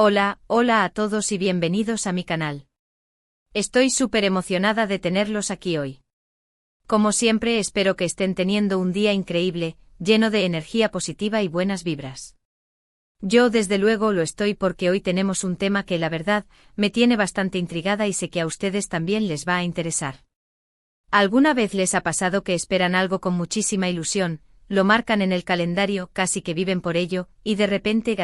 Hola a todos y bienvenidos a mi canal. Estoy súper emocionada de tenerlos aquí hoy. Como siempre, espero que estén teniendo un día increíble, lleno de energía positiva y buenas vibras. Yo desde luego lo estoy porque hoy tenemos un tema que la verdad me tiene bastante intrigada y sé que a ustedes también les va a interesar. ¿Alguna vez les ha pasado que esperan algo con muchísima ilusión, lo marcan en el calendario, casi que viven por ello, y de repente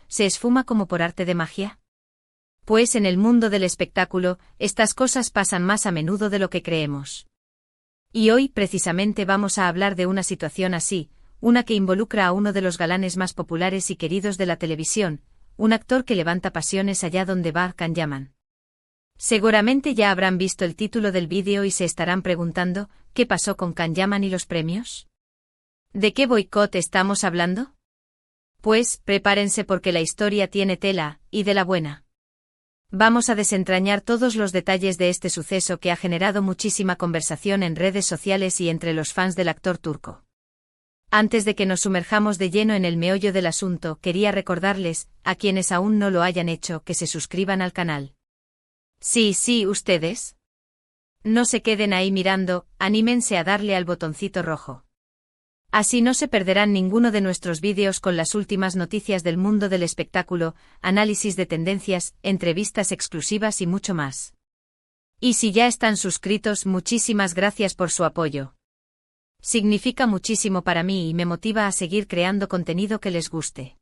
se esfuma como por arte de magia? Pues en el mundo del espectáculo, estas cosas pasan más a menudo de lo que creemos. Y hoy precisamente vamos a hablar de una situación así, una que involucra a uno de los galanes más populares y queridos de la televisión, un actor que levanta pasiones allá donde va Can Yaman. Seguramente ya habrán visto el título del vídeo y se estarán preguntando, ¿qué pasó con Can Yaman y los premios? ¿De qué boicot estamos hablando? Pues, prepárense porque la historia tiene tela, y de la buena. Vamos a desentrañar todos los detalles de este suceso que ha generado muchísima conversación en redes sociales y entre los fans del actor turco. Antes de que nos sumerjamos de lleno en el meollo del asunto, quería recordarles, a quienes aún no lo hayan hecho, que se suscriban al canal. Sí, ustedes. No se queden ahí mirando, anímense a darle al botoncito rojo. Así no se perderán ninguno de nuestros vídeos con las últimas noticias del mundo del espectáculo, análisis de tendencias, entrevistas exclusivas y mucho más. Y si ya están suscritos, muchísimas gracias por su apoyo. Significa muchísimo para mí y me motiva a seguir creando contenido que les guste.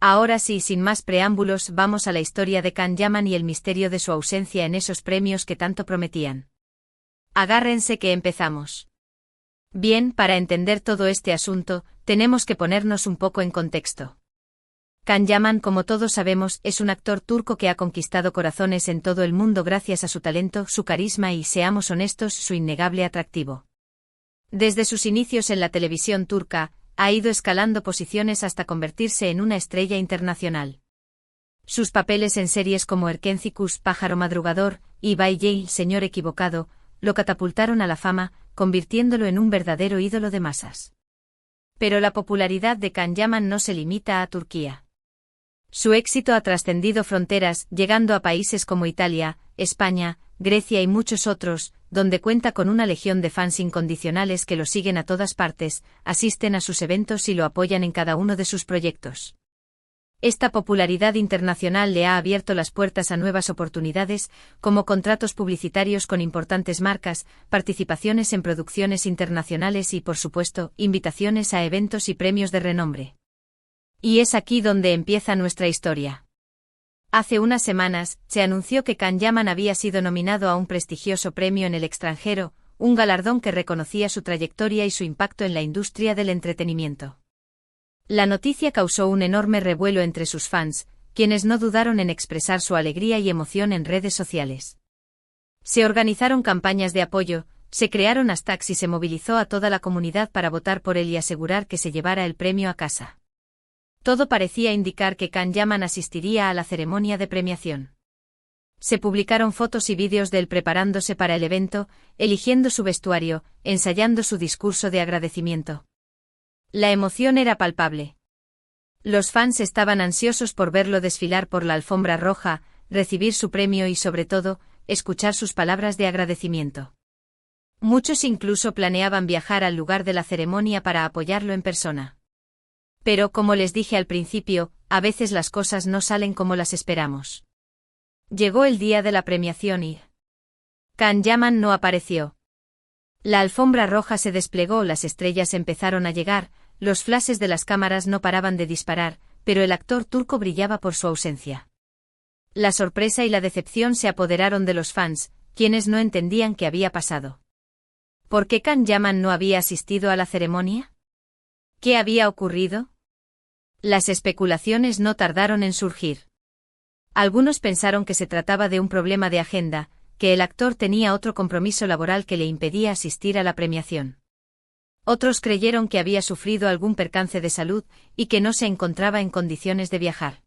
Ahora sí, sin más preámbulos, vamos a la historia de Can Yaman y el misterio de su ausencia en esos premios que tanto prometían. Agárrense que empezamos. Bien, para entender todo este asunto, tenemos que ponernos un poco en contexto. Can Yaman, como todos sabemos, es un actor turco que ha conquistado corazones en todo el mundo gracias a su talento, su carisma y, seamos honestos, su innegable atractivo. Desde sus inicios en la televisión turca, ha ido escalando posiciones hasta convertirse en una estrella internacional. Sus papeles en series como Erkencikus, Pájaro Madrugador, y Bay J, Señor Equivocado, lo catapultaron a la fama, convirtiéndolo en un verdadero ídolo de masas. Pero la popularidad de Can Yaman no se limita a Turquía. Su éxito ha trascendido fronteras, llegando a países como Italia, España, Grecia y muchos otros, donde cuenta con una legión de fans incondicionales que lo siguen a todas partes, asisten a sus eventos y lo apoyan en cada uno de sus proyectos. Esta popularidad internacional le ha abierto las puertas a nuevas oportunidades, como contratos publicitarios con importantes marcas, participaciones en producciones internacionales y, por supuesto, invitaciones a eventos y premios de renombre. Y es aquí donde empieza nuestra historia. Hace unas semanas, se anunció que Can Yaman había sido nominado a un prestigioso premio en el extranjero, un galardón que reconocía su trayectoria y su impacto en la industria del entretenimiento. La noticia causó un enorme revuelo entre sus fans, quienes no dudaron en expresar su alegría y emoción en redes sociales. Se organizaron campañas de apoyo, se crearon hashtags y se movilizó a toda la comunidad para votar por él y asegurar que se llevara el premio a casa. Todo parecía indicar que Can Yaman asistiría a la ceremonia de premiación. Se publicaron fotos y vídeos de él preparándose para el evento, eligiendo su vestuario, ensayando su discurso de agradecimiento. La emoción era palpable. Los fans estaban ansiosos por verlo desfilar por la alfombra roja, recibir su premio y, sobre todo, escuchar sus palabras de agradecimiento. Muchos incluso planeaban viajar al lugar de la ceremonia para apoyarlo en persona. Pero, como les dije al principio, a veces las cosas no salen como las esperamos. Llegó el día de la premiación y Can Yaman no apareció. La alfombra roja se desplegó, las estrellas empezaron a llegar, los flashes de las cámaras no paraban de disparar, pero el actor turco brillaba por su ausencia. La sorpresa y la decepción se apoderaron de los fans, quienes no entendían qué había pasado. ¿Por qué Can Yaman no había asistido a la ceremonia? ¿Qué había ocurrido? Las especulaciones no tardaron en surgir. Algunos pensaron que se trataba de un problema de agenda, que el actor tenía otro compromiso laboral que le impedía asistir a la premiación. Otros creyeron que había sufrido algún percance de salud y que no se encontraba en condiciones de viajar.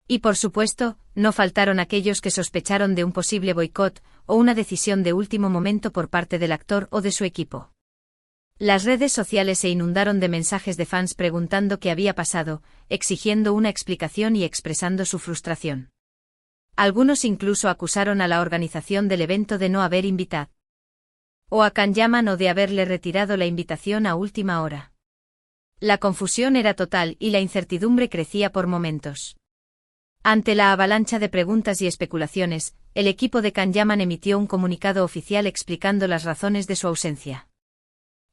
Y por supuesto, no faltaron aquellos que sospecharon de un posible boicot o una decisión de último momento por parte del actor o de su equipo. Las redes sociales se inundaron de mensajes de fans preguntando qué había pasado, exigiendo una explicación y expresando su frustración. Algunos incluso acusaron a la organización del evento de no haber invitado a Kanyaman o de haberle retirado la invitación a última hora. La confusión era total y la incertidumbre crecía por momentos. Ante la avalancha de preguntas y especulaciones, el equipo de Kanyaman emitió un comunicado oficial explicando las razones de su ausencia.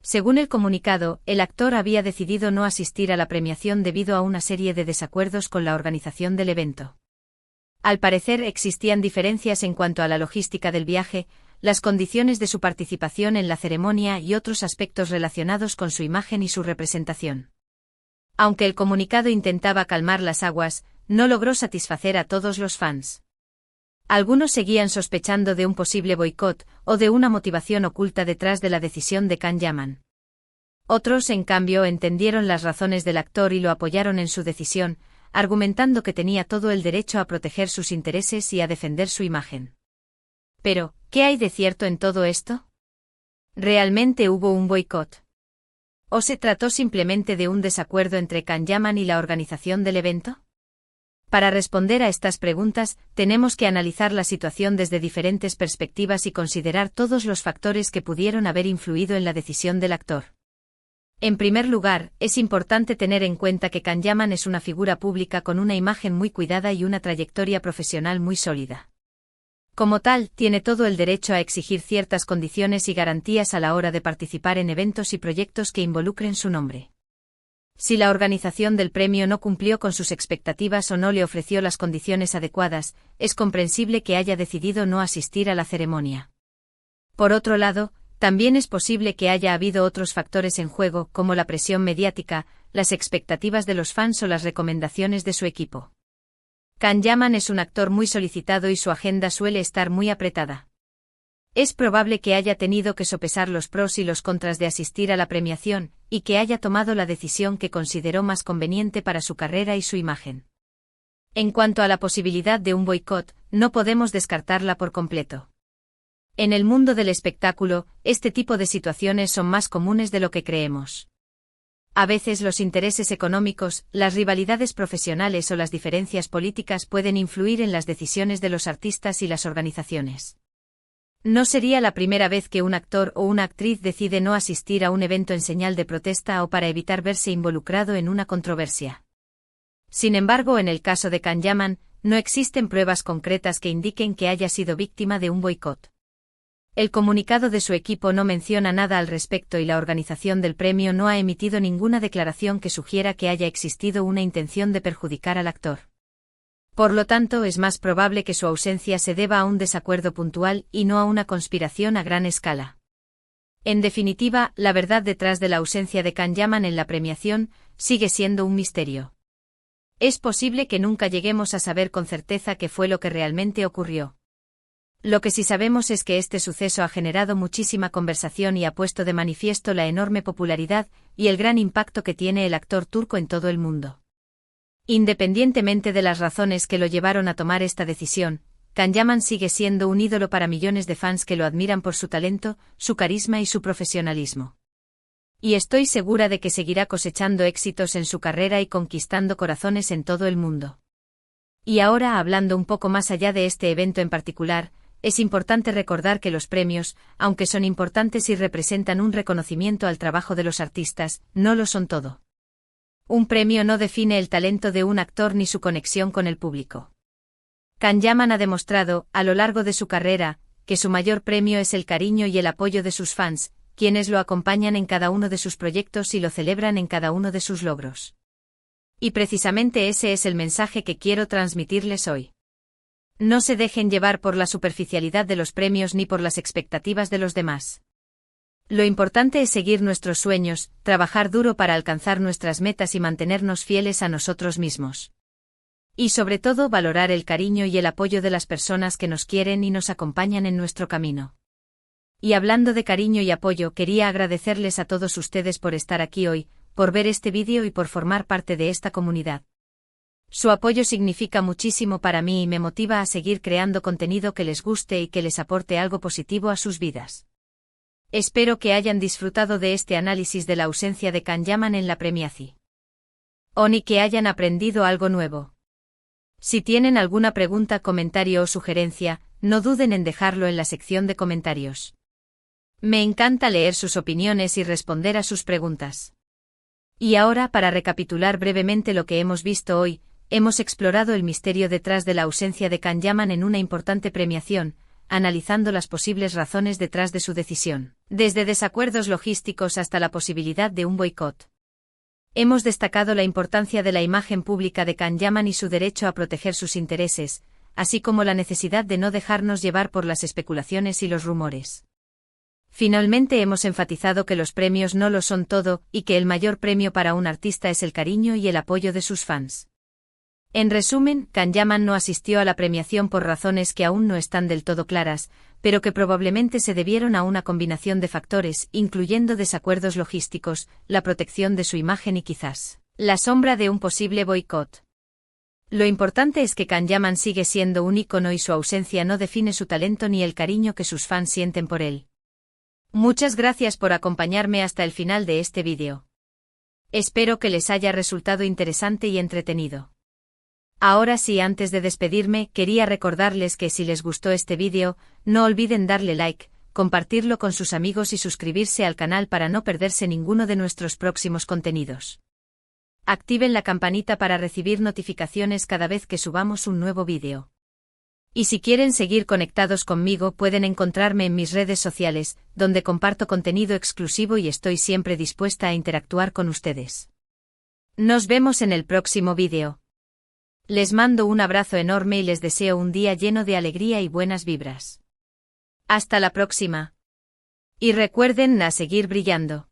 Según el comunicado, el actor había decidido no asistir a la premiación debido a una serie de desacuerdos con la organización del evento. Al parecer existían diferencias en cuanto a la logística del viaje, las condiciones de su participación en la ceremonia y otros aspectos relacionados con su imagen y su representación. Aunque el comunicado intentaba calmar las aguas, no logró satisfacer a todos los fans. Algunos seguían sospechando de un posible boicot o de una motivación oculta detrás de la decisión de Kanyaman. Otros, en cambio, entendieron las razones del actor y lo apoyaron en su decisión, argumentando que tenía todo el derecho a proteger sus intereses y a defender su imagen. Pero, ¿qué hay de cierto en todo esto? ¿Realmente hubo un boicot? ¿O se trató simplemente de un desacuerdo entre Kanyaman y la organización del evento? Para responder a estas preguntas, tenemos que analizar la situación desde diferentes perspectivas y considerar todos los factores que pudieron haber influido en la decisión del actor. En primer lugar, es importante tener en cuenta que Kanyaman es una figura pública con una imagen muy cuidada y una trayectoria profesional muy sólida. Como tal, tiene todo el derecho a exigir ciertas condiciones y garantías a la hora de participar en eventos y proyectos que involucren su nombre. Si la organización del premio no cumplió con sus expectativas o no le ofreció las condiciones adecuadas, es comprensible que haya decidido no asistir a la ceremonia. Por otro lado, también es posible que haya habido otros factores en juego, como la presión mediática, las expectativas de los fans o las recomendaciones de su equipo. Kanyaman es un actor muy solicitado y su agenda suele estar muy apretada. Es probable que haya tenido que sopesar los pros y los contras de asistir a la premiación, y que haya tomado la decisión que consideró más conveniente para su carrera y su imagen. En cuanto a la posibilidad de un boicot, no podemos descartarla por completo. En el mundo del espectáculo, este tipo de situaciones son más comunes de lo que creemos. A veces los intereses económicos, las rivalidades profesionales o las diferencias políticas pueden influir en las decisiones de los artistas y las organizaciones. No sería la primera vez que un actor o una actriz decide no asistir a un evento en señal de protesta o para evitar verse involucrado en una controversia. Sin embargo, en el caso de Kanyaman, no existen pruebas concretas que indiquen que haya sido víctima de un boicot. El comunicado de su equipo no menciona nada al respecto y la organización del premio no ha emitido ninguna declaración que sugiera que haya existido una intención de perjudicar al actor. Por lo tanto, es más probable que su ausencia se deba a un desacuerdo puntual y no a una conspiración a gran escala. En definitiva, la verdad detrás de la ausencia de Kanyaman en la premiación sigue siendo un misterio. Es posible que nunca lleguemos a saber con certeza qué fue lo que realmente ocurrió. Lo que sí sabemos es que este suceso ha generado muchísima conversación y ha puesto de manifiesto la enorme popularidad y el gran impacto que tiene el actor turco en todo el mundo. Independientemente de las razones que lo llevaron a tomar esta decisión, Kanyaman sigue siendo un ídolo para millones de fans que lo admiran por su talento, su carisma y su profesionalismo. Y estoy segura de que seguirá cosechando éxitos en su carrera y conquistando corazones en todo el mundo. Y ahora, hablando un poco más allá de este evento en particular, es importante recordar que los premios, aunque son importantes y representan un reconocimiento al trabajo de los artistas, no lo son todo. Un premio no define el talento de un actor ni su conexión con el público. Kanyaman ha demostrado, a lo largo de su carrera, que su mayor premio es el cariño y el apoyo de sus fans, quienes lo acompañan en cada uno de sus proyectos y lo celebran en cada uno de sus logros. Y precisamente ese es el mensaje que quiero transmitirles hoy. No se dejen llevar por la superficialidad de los premios ni por las expectativas de los demás. Lo importante es seguir nuestros sueños, trabajar duro para alcanzar nuestras metas y mantenernos fieles a nosotros mismos. Y sobre todo valorar el cariño y el apoyo de las personas que nos quieren y nos acompañan en nuestro camino. Y hablando de cariño y apoyo, quería agradecerles a todos ustedes por estar aquí hoy, por ver este vídeo y por formar parte de esta comunidad. Su apoyo significa muchísimo para mí y me motiva a seguir creando contenido que les guste y que les aporte algo positivo a sus vidas. Espero que hayan disfrutado de este análisis de la ausencia de Kanyaman en la premiación. O ni que hayan aprendido algo nuevo. Si tienen alguna pregunta, comentario o sugerencia, no duden en dejarlo en la sección de comentarios. Me encanta leer sus opiniones y responder a sus preguntas. Y ahora, para recapitular brevemente lo que hemos visto hoy, hemos explorado el misterio detrás de la ausencia de Kanyaman en una importante premiación, analizando las posibles razones detrás de su decisión, desde desacuerdos logísticos hasta la posibilidad de un boicot. Hemos destacado la importancia de la imagen pública de Kanyaman y su derecho a proteger sus intereses, así como la necesidad de no dejarnos llevar por las especulaciones y los rumores. Finalmente hemos enfatizado que los premios no lo son todo, y que el mayor premio para un artista es el cariño y el apoyo de sus fans. En resumen, Kanyaman no asistió a la premiación por razones que aún no están del todo claras, pero que probablemente se debieron a una combinación de factores, incluyendo desacuerdos logísticos, la protección de su imagen y quizás la sombra de un posible boicot. Lo importante es que Kanyaman sigue siendo un ícono y su ausencia no define su talento ni el cariño que sus fans sienten por él. Muchas gracias por acompañarme hasta el final de este vídeo. Espero que les haya resultado interesante y entretenido. Ahora sí, antes de despedirme, quería recordarles que si les gustó este vídeo, no olviden darle like, compartirlo con sus amigos y suscribirse al canal para no perderse ninguno de nuestros próximos contenidos. Activen la campanita para recibir notificaciones cada vez que subamos un nuevo vídeo. Y si quieren seguir conectados conmigo, pueden encontrarme en mis redes sociales, donde comparto contenido exclusivo y estoy siempre dispuesta a interactuar con ustedes. Nos vemos en el próximo vídeo. Les mando un abrazo enorme y les deseo un día lleno de alegría y buenas vibras. Hasta la próxima. Y recuerden a seguir brillando.